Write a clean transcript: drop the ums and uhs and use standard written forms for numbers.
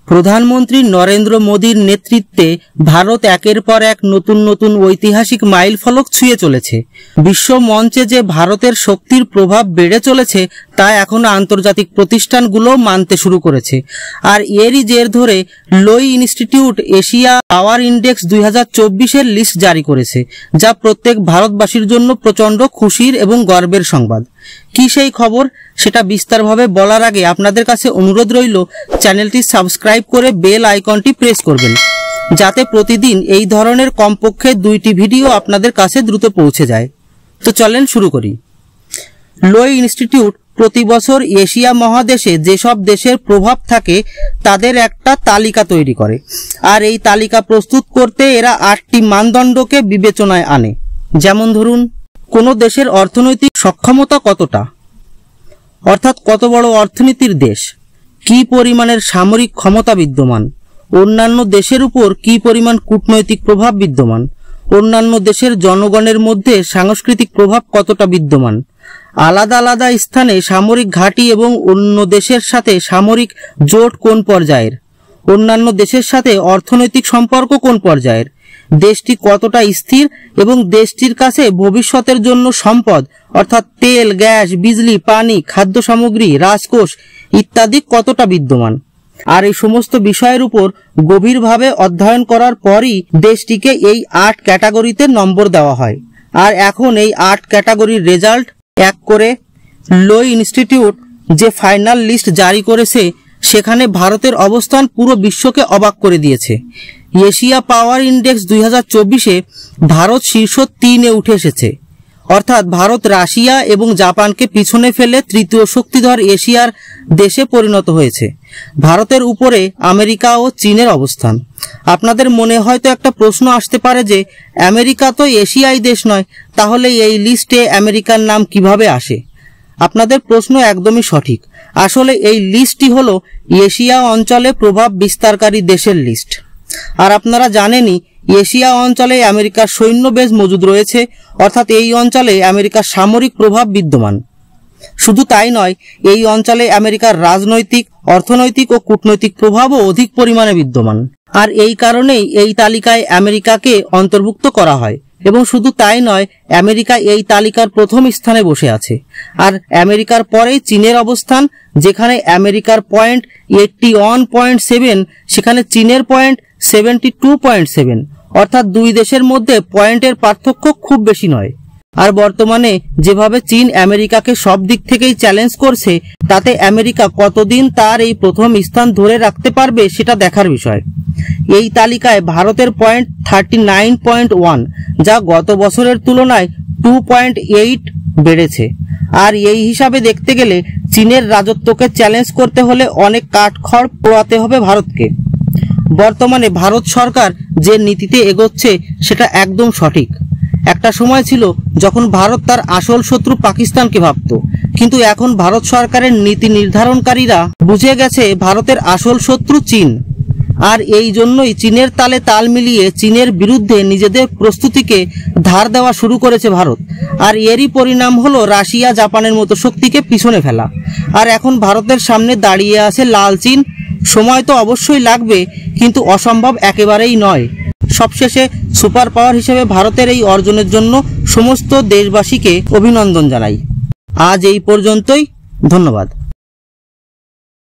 প্রধানমন্ত্রী নরেন্দ্র মোদীর নেতৃত্বে ভারত একের পর এক নতুন নতুন ঐতিহাসিক মাইলফলক ছুঁয়ে চলেছে। বিশ্ব মঞ্চে যে ভারতের শক্তির প্রভাব বেড়ে চলেছে তা এখন আন্তর্জাতিক প্রতিষ্ঠানগুলো মানতে শুরু করেছে। আর এরই জের ধরে লোই ইনস্টিটিউট এশিয়া পাওয়ার ইন্ডেক্স 2024-এর লিস্ট জারি করেছে, যা প্রত্যেক ভারতবাসীর জন্য প্রচণ্ড খুশির এবং গর্বের সংবাদ। কি সেই খবর সেটা বিস্তারভাবে বলার আগে আপনাদের কাছে অনুরোধ রইল চ্যানেলটি সাবস্ক্রাইব করে বেল আইকনটি প্রেস করবেন, যাতে প্রতিদিন এই ধরনের কমপক্ষে 2টি ভিডিও আপনাদের কাছে দ্রুত পৌঁছে যায়। তো চলেন শুরু করি। লোই ইনস্টিটিউট প্রতি বছর এশিয়া মহাদেশে যেসব দেশের প্রভাব থাকে তাদের একটা তালিকা তৈরি করে, আর এই তালিকা প্রস্তুত করতে এরা 8টি মানদণ্ডকে বিবেচনায় আনে। যেমন ধরুন, কোনো দেশের অর্থনৈতিক সক্ষমতা কতটা, অর্থাৎ কত বড় অর্থনীতির দেশ, কি পরিমাণের সামরিক ক্ষমতা বিদ্যমান, অন্যান্য দেশের উপর কি পরিমাণ কূটনৈতিক প্রভাব বিদ্যমান, অন্যান্য দেশের জনগণের মধ্যে সাংস্কৃতিক প্রভাব কতটা বিদ্যমান, আলাদা আলাদা স্থানে সামরিক ঘাঁটি এবং অন্য দেশের সাথে সামরিক জোট কোন পর্যায়ের, অন্যান্য দেশের সাথে অর্থনৈতিক সম্পর্ক কোন পর্যায়ের, দেশটি কতটা স্থির এবং দেশটির কাছে ভবিষ্যতের জন্য সম্পদ অর্থাৎ তেল, গ্যাস, বিজলি, পানি, খাদ্য সামগ্রী, রাজকোষ ইত্যাদি কতটা বিদ্যমান। আর এই সমস্ত বিষয়ের উপর গভীরভাবে অধ্যয়ন করার পরই দেশটিকে এই 8 ক্যাটাগরিতে নম্বর দেওয়া হয়। আর এখন এই 8 ক্যাটাগরির রেজাল্ট এক করে লোই ইনস্টিটিউট যে ফাইনাল লিস্ট জারি করেছে সেখানে ভারতের অবস্থান পুরো বিশ্বকে অবাক করে দিয়েছে। এশিয়া পাওয়ার ইন্ডেক্স 2024-এ ভারত শীর্ষ 3-এ উঠে এসেছে, অর্থাৎ ভারত রাশিয়া এবং জাপানকে পিছনে ফেলে তৃতীয় শক্তিধর এশিয়ার দেশে পরিণত হয়েছে। ভারতের উপরে আমেরিকা ও চীনের অবস্থান। আপনাদের মনে হয়তো একটা প্রশ্ন আসতে পারে যে আমেরিকা তো এশিয়াই দেশ নয়, তাহলে এই লিস্টে আমেরিকার নাম কিভাবে আসে? আপনাদের প্রশ্ন একদমই সঠিক। আসলে এই লিস্টটি হলো এশিয়া অঞ্চলে প্রভাব বিস্তারকারী দেশের লিস্ট। আর আপনারা জানেনই এশিয়া অঞ্চলে আমেরিকার সৈন্য বেস মজুদ রয়েছে, অর্থাৎ এই অঞ্চলে আমেরিকার সামরিক প্রভাব বিদ্যমান। শুধু তাই নয়, এই অঞ্চলে আমেরিকার রাজনৈতিক, অর্থনৈতিক ও কূটনৈতিক প্রভাবও অধিক পরিমাণে বিদ্যমান। আর এই কারণেই এই তালিকায় আমেরিকাকে অন্তর্ভুক্ত করা হয়। এবং শুধু তাই নয়, আমেরিকা এই তালিকার প্রথম স্থানে বসে আছে। আর আমেরিকার পরেই চীনের অবস্থান, যেখানে আমেরিকার পয়েন্ট 81.7, সেখানে চীনের পয়েন্ট 72.7, অর্থাৎ দুই দেশের মধ্যে পয়েন্টের পার্থক্য খুব বেশি নয়। আর বর্তমানে যেভাবে চীন আমেরিকাকে সব দিক থেকেই চ্যালেঞ্জ করছে, তাতে আমেরিকা কতদিন তার এই প্রথম স্থান ধরে রাখতে পারবে সেটা দেখার বিষয়। এই তালিকায় ভারতের পয়েন্ট 39.1, যা গত বছরের তুলনায় 2.8 বেড়েছে। আর এই হিসাবে দেখতে গেলে চীনের রাজত্বকে চ্যালেঞ্জ করতে হলে অনেক কাঠখড় পোড়াতে হবে ভারতকে। বর্তমানে ভারত সরকার যে নীতিতে এগোচ্ছে সেটা একদম সঠিক। একটা সময় ছিল যখন ভারত তার আসল শত্রু পাকিস্তানকে ভাবত, কিন্তু এখন ভারত সরকারের নীতি নির্ধারণকারীরা বুঝে গেছে ভারতের আসল শত্রু চীন। আর এই জন্যই চীনের তালে তাল মিলিয়ে চীনের বিরুদ্ধে নিজেদের প্রস্তুতিকে ধার দেওয়া শুরু করেছে ভারত। আর এরই পরিণাম হলো রাশিয়া, জাপানের মতো শক্তিকে পিছনে ফেলা। আর এখন ভারতের সামনে দাঁড়িয়ে আছে লাল চীন। সময় তো অবশ্যই লাগবে, কিন্তু অসম্ভব একেবারেই নয়। সবশেষে সুপার পাওয়ার হিসেবে ভারতের এই অর্জনের জন্য সমস্ত দেশবাসীকে অভিনন্দন জানাই। আজ এই পর্যন্তই, ধন্যবাদ।